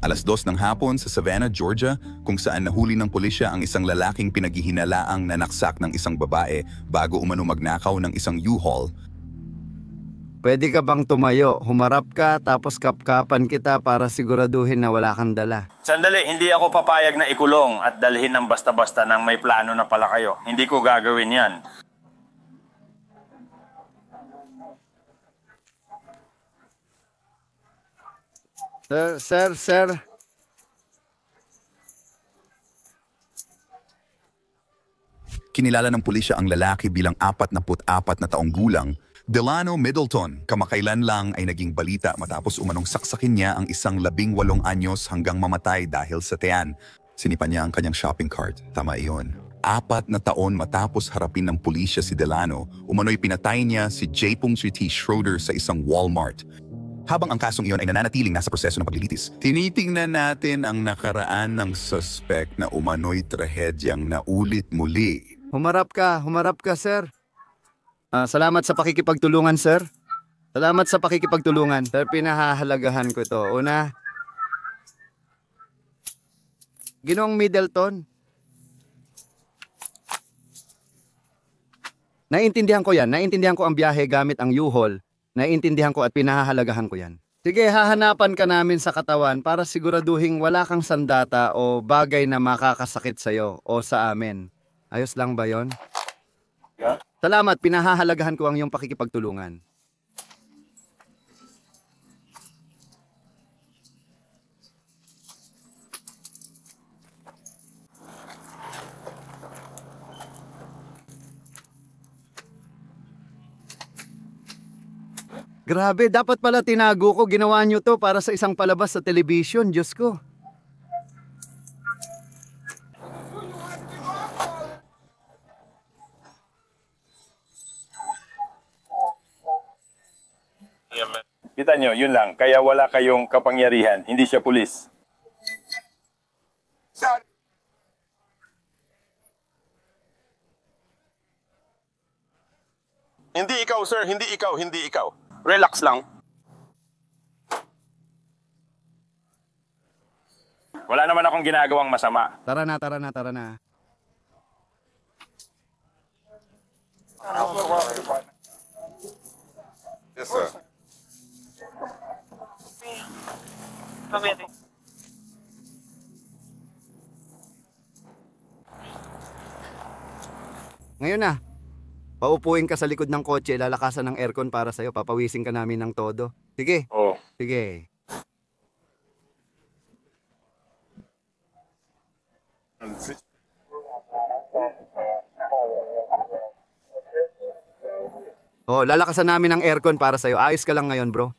2:00 ng hapon sa Savannah, Georgia, kung saan nahuli ng pulisya ang isang lalaking pinaghihinalaang nanaksak ng isang babae bago umano magnakaw ng isang U-Haul. Pwede ka bang tumayo? Humarap ka tapos kapkapan kita para siguraduhin na wala kang dala. Sandali, hindi ako papayag na ikulong at dalhin ng basta-basta nang may plano na pala kayo. Hindi ko gagawin yan. Sir. Kinilala ng pulisya ang lalaki bilang 44 na taong gulang, Delano Middleton. Kamakailan lang ay naging balita matapos umanong saksakin niya ang isang 18 anyos hanggang mamatay dahil sa tiyan. Sinipan niya ang kanyang shopping cart. Tama iyon. 4 na taon matapos harapin ng pulisya si Delano, umano'y pinatay niya si J. T. Schroeder sa isang Walmart. Habang ang kasong iyon ay nananatiling nasa proseso ng paglilitis, tinitingnan natin ang nakaraan ng suspect na umano'y trahedyang naulit muli. Humarap ka, sir. Salamat sa pakikipagtulungan, sir. Salamat sa pakikipagtulungan. Sir, pinahahalagahan ko ito. Una, Ginoong Middleton. Naiintindihan ko yan. Naiintindihan ko ang biyahe gamit ang U-Haul. Naiintindihan ko at pinahahalagahan ko yan. Sige, hahanapan ka namin sa katawan para siguraduhin wala kang sandata o bagay na makakasakit sa'yo o sa amin. Ayos lang ba yon? Salamat, pinahahalagahan ko ang iyong pakikipagtulungan. Grabe, dapat pala tinago ko. Ginawa niyo to para sa isang palabas sa television. Diyos ko. Kita nyo, yun lang. Kaya wala kayong kapangyarihan. Hindi siya pulis. Hindi ikaw, sir. Hindi ikaw. Relax lang. Wala naman akong ginagawang masama. Tara na. Yes, sir. Ngayon na. Paupuin ka sa likod ng kotse, lalakasan ng aircon para sa'yo. Papawisin ka namin ng todo. Sige. Oh. Sige. Oh, lalakasan namin ng aircon para sa'yo. Ayos ka lang ngayon, bro.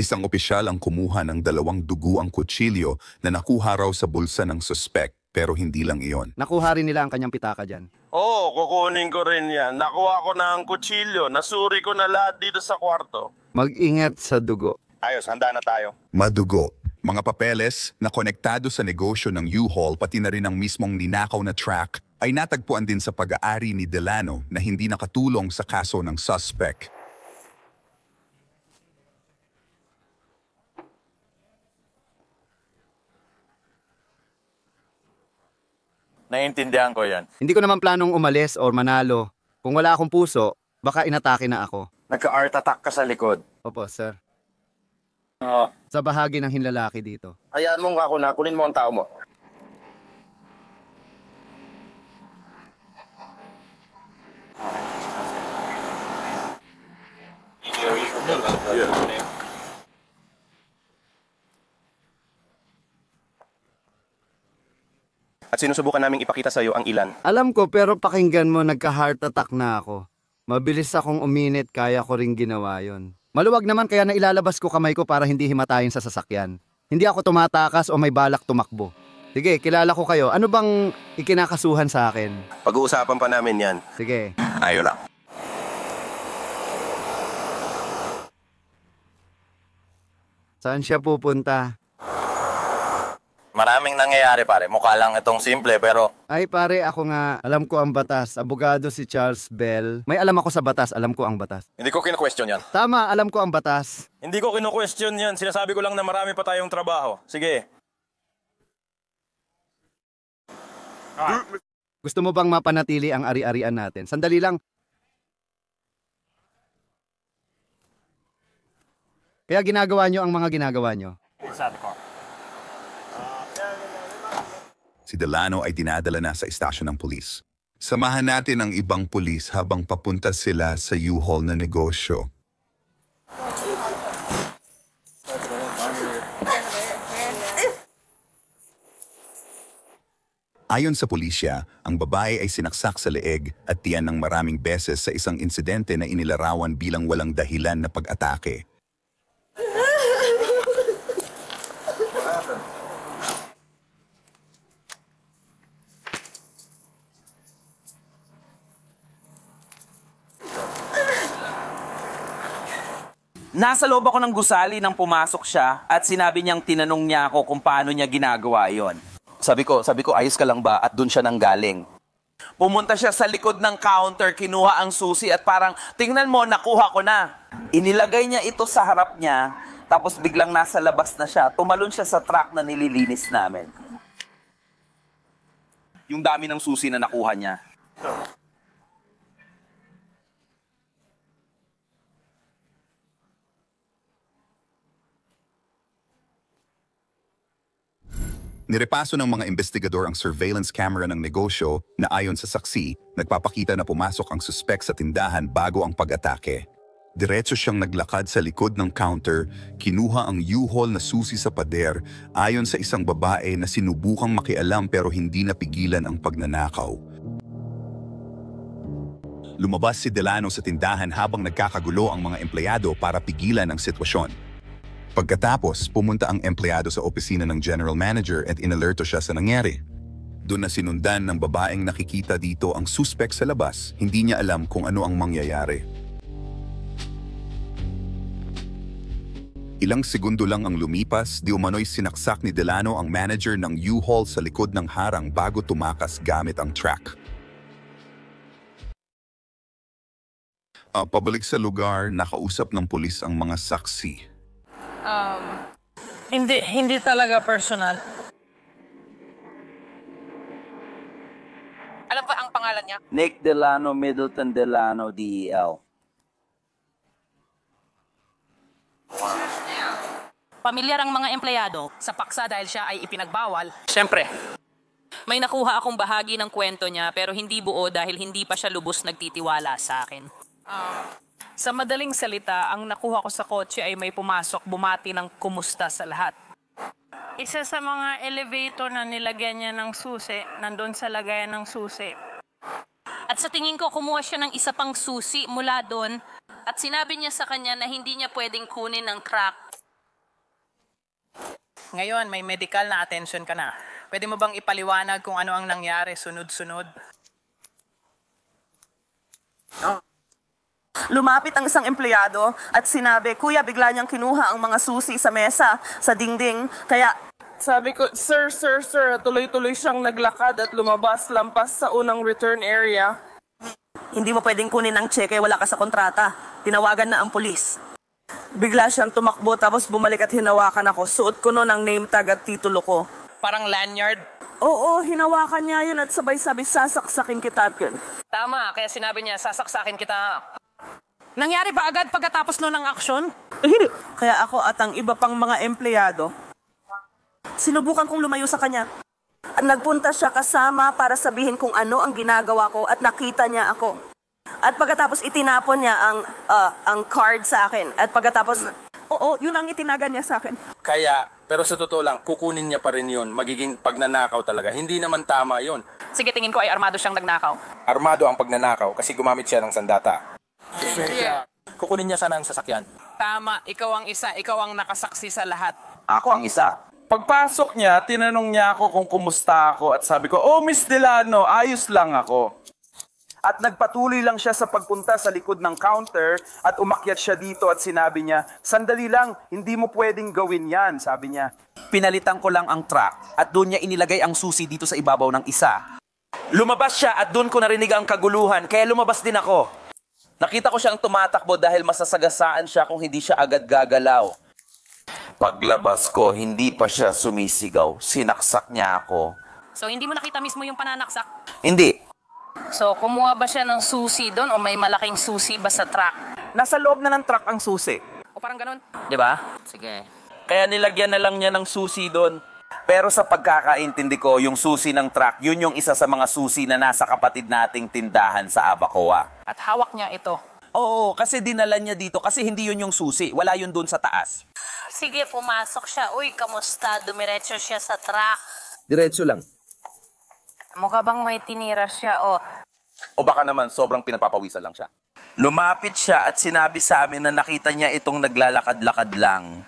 Isang opisyal ang kumuha ng 2 duguang kutsilyo na nakuha raw sa bulsa ng suspect, pero hindi lang iyon. Nakuha rin nila ang kanyang pitaka dyan. Oo, kukunin ko rin yan. Nakuha ko na ang kutsilyo. Nasuri ko na lahat dito sa kwarto. Mag-ingat sa dugo. Ayos, handa na tayo. Madugo. Mga papeles na konektado sa negosyo ng U-Haul pati na rin ang mismong ninakaw na truck ay natagpuan din sa pag-aari ni Delano na hindi nakatulong sa kaso ng suspect. Naiintindihan ko yan. Hindi ko naman planong umalis or manalo. Kung wala akong puso, baka inatake na ako. Nagka-art attack ka sa likod. Opo, sir. Oo. Sa bahagi ng hinlalaki dito. Hayaan mo nga ako na. Kunin mo ang tao mo. At sinusubukan naming ipakita sa iyo ang ilan. Alam ko, pero pakinggan mo, nagka-heart attack na ako. Mabilis akong uminit, kaya ko ring ginawa yon. Maluwag naman kaya na ilalabas ko kamay ko para hindi himatayin sa sasakyan. Hindi ako tumatakas o may balak tumakbo. Sige, kilala ko kayo. Ano bang ikinakasuhan sa akin? Pag-uusapan pa namin yan. Sige. Ayaw lang. Saan siya pupunta? Maraming nangyayari pare. Mukha lang itong simple pero Ay pare, ako nga, alam ko ang batas. Abogado si Charles Bell. May alam ako sa batas, alam ko ang batas. hindi ko kino-question yan. Tama, alam ko ang batas. Hindi ko kino-question yan. Sinasabi ko lang na marami pa tayong trabaho. Sige. Gusto mo bang mapanatili ang ari-arian natin? Sandali lang. Kaya ginagawa nyo ang mga ginagawa nyo. Si Delano ay dinadala na sa istasyon ng pulis. Samahan natin ang ibang pulis habang papunta sila sa U-Haul na negosyo. Ayon sa pulisya, ang babae ay sinaksak sa leeg at tiyan ng maraming beses sa isang insidente na inilarawan bilang walang dahilan na pag-atake. Nasa loob ako ng gusali nang pumasok siya at sinabi niyang tinanong niya ako kung paano niya ginagawa yon. Sabi ko, ayos ka lang ba? At dun siya nanggaling. Pumunta siya sa likod ng counter, kinuha ang susi at parang, tingnan mo, nakuha ko na. Inilagay niya ito sa harap niya, tapos biglang nasa labas na siya. Tumalon siya sa truck na nililinis namin. Yung dami ng susi na nakuha niya. Nirepaso ng mga investigador ang surveillance camera ng negosyo na ayon sa saksi, nagpapakita na pumasok ang suspek sa tindahan bago ang pag-atake. Diretso siyang naglakad sa likod ng counter, kinuha ang U-Haul na susi sa pader ayon sa isang babae na sinubukang makialam pero hindi napigilan ang pagnanakaw. Lumabas si Delano sa tindahan habang nagkakagulo ang mga empleyado para pigilan ang sitwasyon. Pagkatapos, pumunta ang empleyado sa opisina ng general manager at inalerto siya sa nangyari. Doon na sinundan ng babaeng nakikita dito ang suspek sa labas, hindi niya alam kung ano ang mangyayari. Ilang segundo lang ang lumipas, di umano'y sinaksak ni Delano ang manager ng U-Haul sa likod ng harang bago tumakas gamit ang track. Pabalik sa lugar, nakausap ng pulis ang mga saksi. Hindi talaga personal. Alam ko ang pangalan niya? Nick Delano, Middleton Delano, DEL. Pamilyar ang mga empleyado sa paksa dahil siya ay ipinagbawal. Siyempre. May nakuha akong bahagi ng kwento niya pero hindi buo dahil hindi pa siya lubos nagtitiwala sa akin. Sa madaling salita, ang nakuha ko sa kotse ay may pumasok, bumati ng kumusta sa lahat. Isa sa mga elevator na nilagyan niya ng susi, nandun sa lagayan ng susi. At sa tingin ko, kumuha siya ng isa pang susi mula doon at sinabi niya sa kanya na hindi niya pwedeng kunin ng crack. Ngayon, may medical na attention ka na. Pwede mo bang ipaliwanag kung ano ang nangyari sunod-sunod? Lumapit ang isang empleyado at sinabi, "Kuya, bigla niyang kinuha ang mga susi sa mesa, sa dingding, kaya..." Sabi ko, sir, tuloy-tuloy siyang naglakad at lumabas lampas sa unang return area. "Hindi mo pwedeng kunin ang cheque, wala ka sa kontrata." Tinawagan na ang pulis. Bigla siyang tumakbo tapos bumalik at hinawakan ako. Suot ko noon ang name tag at titulo ko. Parang lanyard. Oo, hinawakan niya yun at sabay sabi, "Sasaksakin kita." Tama, kaya sinabi niya, sasaksakin kita. Nangyari ba agad pagkatapos noon ng aksyon? Hindi. Kaya ako at ang iba pang mga empleyado, sinubukan kong lumayo sa kanya. At nagpunta siya kasama para sabihin kung ano ang ginagawa ko at nakita niya ako. At pagkatapos itinapon niya ang card sa akin. At pagkatapos, oo, yun ang itinagan niya sa akin. Kaya, pero sa totoo lang, kukunin niya pa rin yun. Magiging pagnanakaw talaga. Hindi naman tama yun. Sige, tingin ko ay armado siyang nagnakaw. Armado ang pagnanakaw kasi gumamit siya ng sandata. Kukunin niya sana ang sasakyan. Tama, ikaw ang isa, ikaw ang nakasaksi sa lahat. Ako ang isa. Pagpasok niya, tinanong niya ako kung kumusta ako at sabi ko, "Oh, Miss Delano, ayos lang ako." At nagpatuloy lang siya sa pagpunta sa likod ng counter at umakyat siya dito at sinabi niya, "Sandali lang, hindi mo pwedeng gawin yan," sabi niya. Pinalitan ko lang ang truck at doon niya inilagay ang susi dito sa ibabaw ng isa. Lumabas siya at doon ko narinig ang kaguluhan, kaya lumabas din ako. Nakita ko siyang tumatakbo dahil masasagasaan siya kung hindi siya agad gagalaw. Paglabas ko, hindi pa siya sumisigaw. Sinaksak niya ako. So, hindi mo nakita mismo yung pananaksak? Hindi. So, kumuha ba siya ng susi doon o may malaking susi ba sa truck? Nasa loob na ng truck ang susi. O parang ganun? Di ba? Sige. Kaya nilagyan na lang niya ng susi doon. Pero sa pagkakaintindi ko, yung susi ng truck, yun yung isa sa mga susi na nasa kapatid nating tindahan sa Abacoa. At hawak niya ito. Oo, kasi dinala niya dito kasi hindi yun yung susi. Wala yun doon sa taas. Sige, pumasok siya. Uy, kamusta? Dumiretso siya sa truck. Diretso lang. Mukha bang may tinira siya o... O baka naman sobrang pinapapawisan lang siya. Lumapit siya at sinabi sa amin na nakita niya itong naglalakad-lakad lang.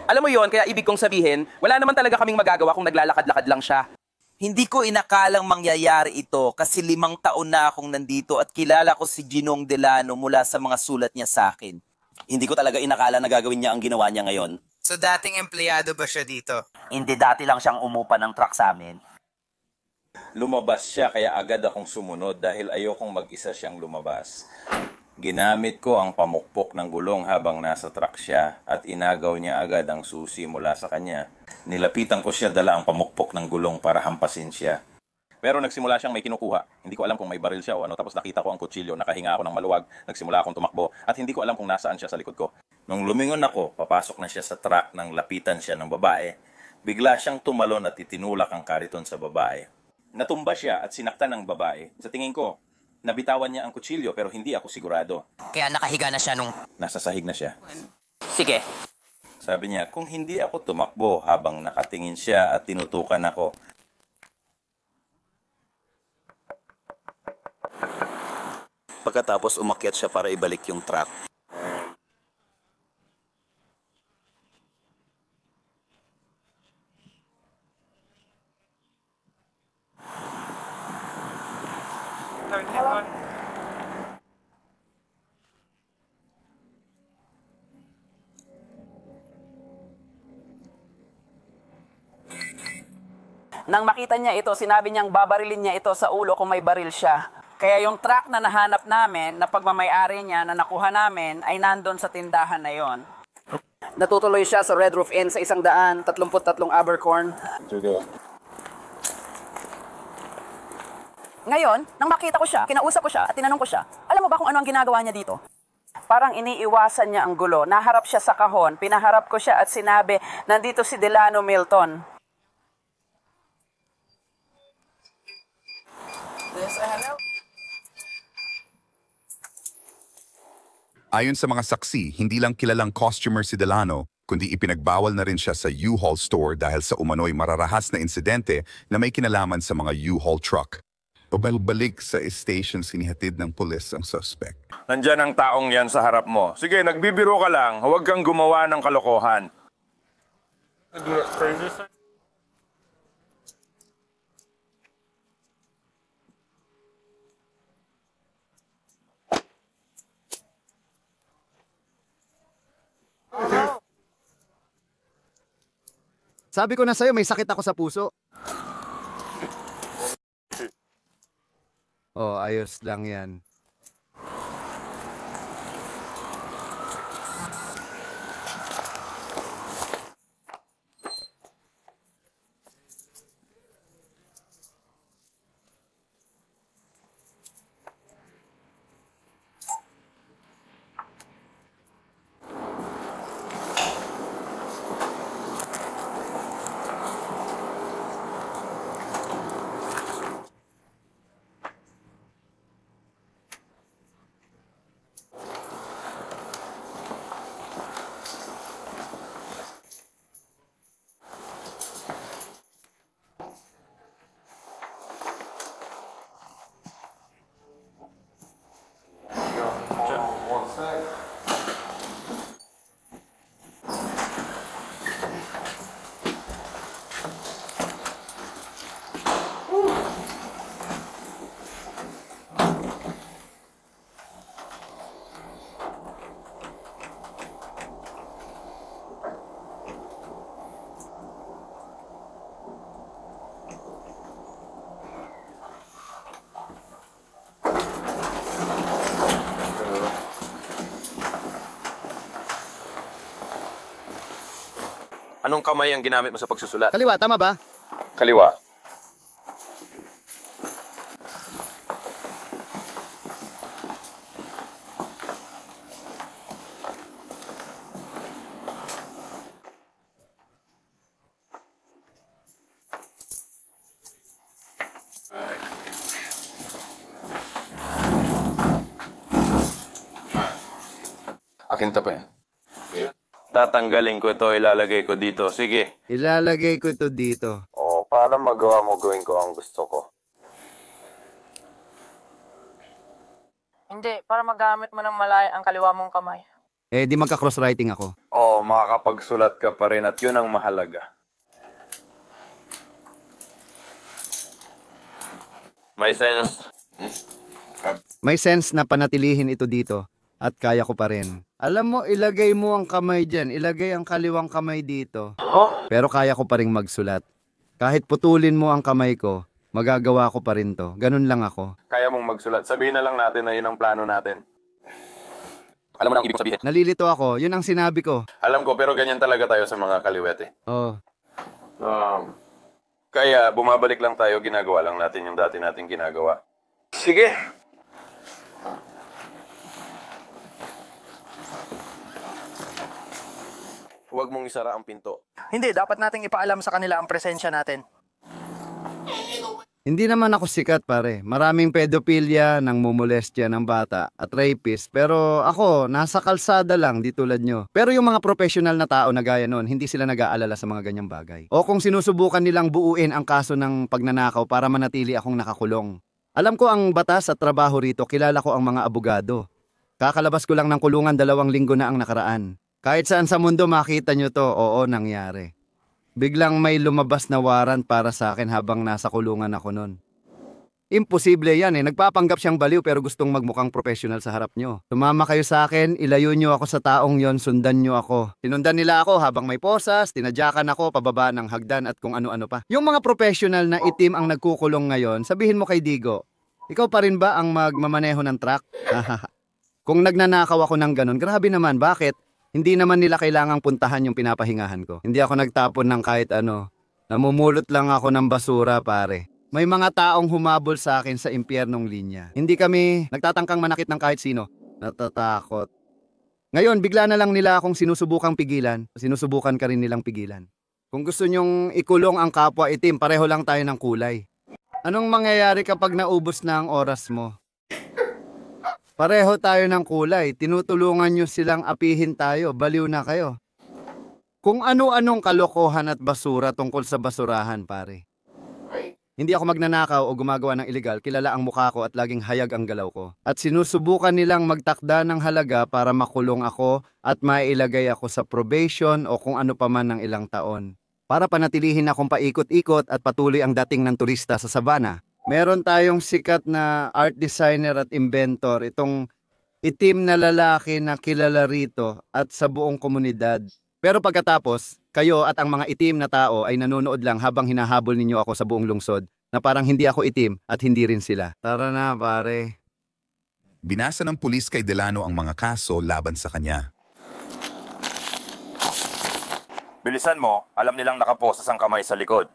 Alam mo yon, kaya ibig kong sabihin, wala naman talaga kaming magagawa kung naglalakad-lakad lang siya. Hindi ko inakalang mangyayari ito kasi 5 taon na akong nandito at kilala ko si Ginong Delano mula sa mga sulat niya sa akin. Hindi ko talaga inakala na gagawin niya ang ginawa niya ngayon. So dating empleyado ba siya dito? Hindi, dati lang siyang umupa ng truck sa amin. Lumabas siya kaya agad akong sumunod dahil ayokong mag-isa siyang lumabas. Ginamit ko ang pamukpok ng gulong habang nasa truck siya at inagaw niya agad ang susi mula sa kanya. Nilapitan ko siya dala ang pamukpok ng gulong para hampasin siya. Pero nagsimula siyang may kinukuha. Hindi ko alam kung may baril siya o ano. Tapos nakita ko ang kutsilyo, nakahinga ako ng maluwag. Nagsimula akong tumakbo at hindi ko alam kung nasaan siya sa likod ko. Nung lumingon ako, papasok na siya sa truck nang lapitan siya ng babae. Bigla siyang tumalon at itinulak ang kariton sa babae. Natumba siya at sinaktan ng babae. Sa tingin ko, nabitawan niya ang kutsilyo pero hindi ako sigurado. Kaya nakahiga na siya nung... Nasa sahig na siya. Sige. Sabi niya, kung hindi ako tumakbo habang nakatingin siya at tinutukan ako, pagkatapos umakyat siya para ibalik yung truck. Nang makita niya ito, sinabi niyang babarilin niya ito sa ulo kung may baril siya. Kaya yung truck na nahanap namin, na pagmamayari niya na nakuha namin, ay nandun sa tindahan na yon. Natutuloy siya sa Red Roof Inn sa 133 Abercorn. Ngayon, nang makita ko siya, kinausap ko siya at tinanong ko siya, alam mo ba kung ano ang ginagawa niya dito? Parang iniiwasan niya ang gulo. Naharap siya sa kahon, pinaharap ko siya at sinabi, nandito si Delano Milton. Ayon sa mga saksi, hindi lang kilalang costumer si Delano, kundi ipinagbawal na rin siya sa U-Haul store dahil sa umano'y mararahas na insidente na may kinalaman sa mga U-Haul truck. Pabalik sa station, sinihatid ng pulis ang suspect. Nandyan ang taong yan sa harap mo. Sige, nagbibiro ka lang. Huwag kang gumawa ng kalokohan. Sabi ko na sa'yo, may sakit ako sa puso. Oh, ayos lang yan. Anong kamay ang ginamit mo sa pagsusulat? Kaliwa, tama ba? Kaliwa. Akin to pa yan. Tatanggalin ko ito, ilalagay ko dito. Sige. Ilalagay ko ito dito. Oo, para magawa mo, gawin ko ang gusto ko. Hindi, para magamit mo ng malaya ang kaliwa mong kamay. Eh, di magka-crosswriting ako. Oo, makakapagsulat ka pa rin at yun ang mahalaga. May sense. May sense na panatilihin ito dito at kaya ko pa rin. Alam mo, ilagay mo ang kamay dyan. Ilagay ang kaliwang kamay dito. Pero kaya ko pa rin magsulat. Kahit putulin mo ang kamay ko, magagawa ko pa rin to. Ganun lang ako. Kaya mong magsulat. Sabihin na lang natin na yun ang plano natin. Alam mo na ang ibig sabihin. Nalilito ako. Yun ang sinabi ko. Alam ko, pero ganyan talaga tayo sa mga kaliwete. Oh. Kaya bumabalik lang tayo, ginagawa lang natin yung dati nating ginagawa. Sige. Huwag mong isara ang pinto. Hindi, dapat nating ipaalam sa kanila ang presensya natin. Hindi naman ako sikat, pare. Maraming pedophilia, nang mumolestya ng bata at rapist. Pero ako, nasa kalsada lang, di tulad nyo. Pero yung mga professional na tao na gaya nun, hindi sila nag-aalala sa mga ganyang bagay. O kung sinusubukan nilang buuin ang kaso ng pagnanakaw para manatili akong nakakulong. Alam ko ang batas at trabaho rito, kilala ko ang mga abogado. Kakalabas ko lang ng kulungan 2 linggo na ang nakaraan. Kahit saan sa mundo makita nyo to, oo, nangyari. Biglang may lumabas na warrant para sa akin habang nasa kulungan ako nun. Imposible yan eh. Nagpapanggap siyang baliw pero gustong magmukhang professional sa harap nyo. Tumama kayo sa akin, ilayo nyo ako sa taong yon, sundan nyo ako. Sinundan nila ako habang may posas, tinadyakan ako pababa ng hagdan at kung ano-ano pa. Yung mga professional na itim ang nagkukulong ngayon, sabihin mo kay Digo, ikaw pa rin ba ang magmamaneho ng truck? Kung nagnanakaw ako ng ganun, grabe naman, bakit? Hindi naman nila kailangang puntahan yung pinapahingahan ko. Hindi ako nagtapon ng kahit ano. Namumulot lang ako ng basura, pare. May mga taong humabol sa akin sa impyernong linya. Hindi kami nagtatangkang manakit ng kahit sino. Natatakot. Ngayon, bigla na lang nila akong sinusubukang pigilan. Sinusubukan ka rin nilang pigilan. Kung gusto nyong ikulong ang kapwa itim, pareho lang tayo ng kulay. Anong mangyayari kapag naubos na ang oras mo? Pareho tayo ng kulay, tinutulungan nyo silang apihin tayo, baliw na kayo. Kung ano-anong kalokohan at basura tungkol sa basurahan, pare. Hindi ako magnanakaw o gumagawa ng illegal, kilala ang mukha ko at laging hayag ang galaw ko. At sinusubukan nilang magtakda ng halaga para makulong ako at mailagay ako sa probation o kung ano pa man ng ilang taon. Para panatilihin akong paikot-ikot at patuloy ang dating ng turista sa Savannah. Meron tayong sikat na art designer at inventor, itong itim na lalaki na kilala rito at sa buong komunidad. Pero pagkatapos, kayo at ang mga itim na tao ay nanonood lang habang hinahabol ninyo ako sa buong lungsod na parang hindi ako itim at hindi rin sila. Tara na, pare. Binasa ng pulis kay Delano ang mga kaso laban sa kanya. Bilisan mo, alam nilang nakaposas ang kamay sa likod.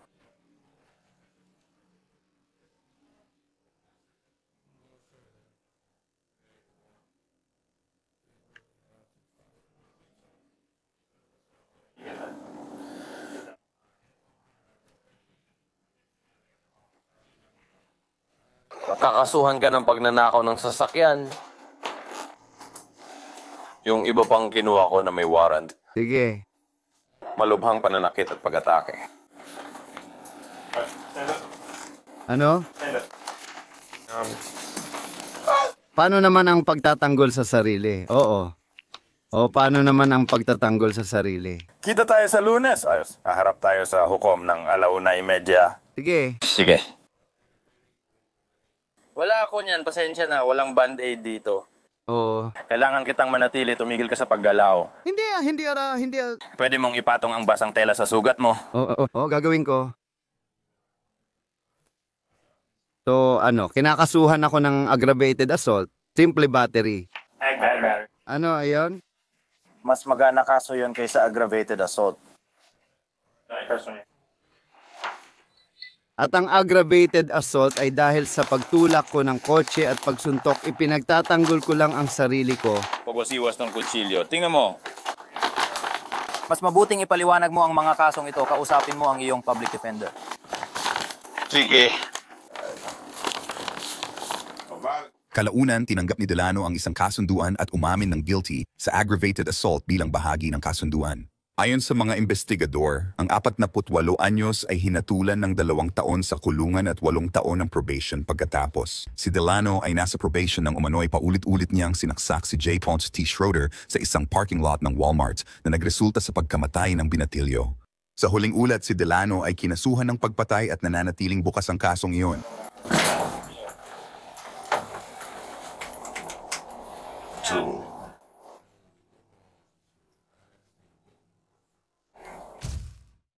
Kakasuhan ka ng pagnanakaw ng sasakyan. Yung iba pang kinuha ko na may warrant. Sige. Malubhang pananakit at pag-atake. Ano? Paano naman ang pagtatanggol sa sarili? Oo. O paano naman ang pagtatanggol sa sarili? Kita tayo sa Lunes. Ayos, haharap tayo sa hukom ng 1:30. Sige. Sige. Wala ako niyan, pasensya na, walang band-aid dito. Oo. Kailangan kitang manatili, tumigil ka sa paggalaw. Hindi. Pwede mong ipatong ang basang tela sa sugat mo. Oo, gagawin ko. So, kinakasuhan ako ng aggravated assault, simple battery. Ano, ayon? Mas magana kaso yun kaysa aggravated assault. At ang aggravated assault ay dahil sa pagtulak ko ng kotse at pagsuntok, ipinagtatanggol ko lang ang sarili ko. Pagwasiwas ng kutsilyo. Tingnan mo. Mas mabuting ipaliwanag mo ang mga kasong ito, kausapin mo ang iyong public defender. Sige. Kalaunan, tinanggap ni Delano ang isang kasunduan at umamin ng guilty sa aggravated assault bilang bahagi ng kasunduan. Ayon sa mga investigador, ang 48 anyos ay hinatulan ng 2 taon sa kulungan at 8 taon ng probation pagkatapos. Si Delano ay nasa probation ng umano'y paulit-ulit niyang sinaksak si J. Ponce T. Schroeder sa isang parking lot ng Walmart na nagresulta sa pagkamatay ng binatilyo. Sa huling ulat, si Delano ay kinasuhan ng pagpatay at nananatiling bukas ang kasong iyon.